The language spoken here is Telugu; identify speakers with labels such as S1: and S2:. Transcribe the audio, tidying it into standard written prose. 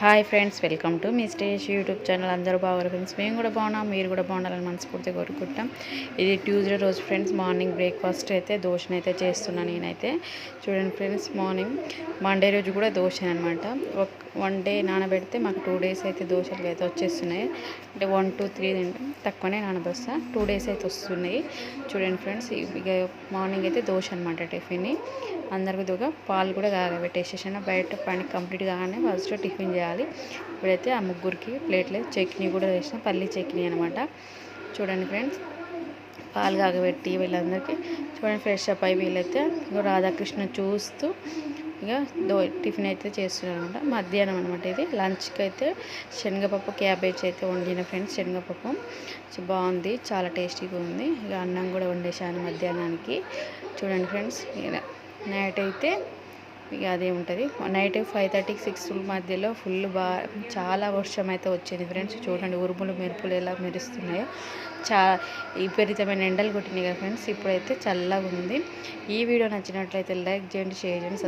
S1: Hi friends, welcome to me stage YouTube channel. అందరూ బాగున్నారు ఫ్రెండ్స్. మేము కూడా బాగున్నాం, మీరు కూడా బాగుండాలని మనస్ఫూర్తిగా కోరుకుంటాం. ఇది ట్యూస్డే రోజు ఫ్రెండ్స్. మార్నింగ్ బ్రేక్ఫాస్ట్ అయితే దోశనైతే అయితే చేస్తున్నాను నేనైతే. చూడండి ఫ్రెండ్స్, మార్నింగ్ మండే రోజు కూడా దోశ అనమాట. వన్ డే నానబెడితే మాకు 2 days అయితే దోశలు అయితే వచ్చేస్తున్నాయి. అంటే 1 to 3 తింటాం, తక్కువనే నానబోస్తా. 2 days అయితే వస్తున్నాయి. చూడండి ఫ్రెండ్స్, ఇక మార్నింగ్ అయితే దోశ అనమాట టిఫిన్. అందరికి దూగా పాలు కూడా కాగబెట్టేసేసాను. బయట పని కంప్లీట్ కాగానే ఫస్ట్ టిఫిన్ చేయాలి. ఇప్పుడైతే ఆ ముగ్గురికి ప్లేట్లో చట్నీ కూడా వేసిన, పల్లి చట్నీ అనమాట. చూడండి ఫ్రెండ్స్, పాలు కాగబెట్టి వీళ్ళందరికీ చూడండి ఫ్రెష్ అప్ అయ్యి వీళ్ళైతే రాధాకృష్ణ చూస్తూ ఇక టిఫిన్ అయితే చేస్తున్నాను అనమాట. మధ్యాహ్నం అనమాట ఇది. లంచ్కి అయితే శనగపప్పు క్యాబేజ్ అయితే వండిన ఫ్రెండ్స్. శనగపప్పు బాగుంది, చాలా టేస్టీగా ఉంది. ఇక అన్నం కూడా వండేసాను మధ్యాహ్నానికి. చూడండి ఫ్రెండ్స్, నైట్ అయితే ఇక అదే ఉంటుంది. నైట్ 5:30 6 మధ్యలో చాలా వర్షం అయితే వచ్చింది ఫ్రెండ్స్. చూడండి ఉరుములు మెరుపులు ఎలా మెరుస్తున్నాయో. విపరీతమైన ఎండలు కొట్టినాయి కదా ఫ్రెండ్స్. ఇప్పుడైతే చల్లగా ఉంది. ఈ వీడియో నచ్చినట్లయితే లైక్ చేయండి, షేర్ చేయండి,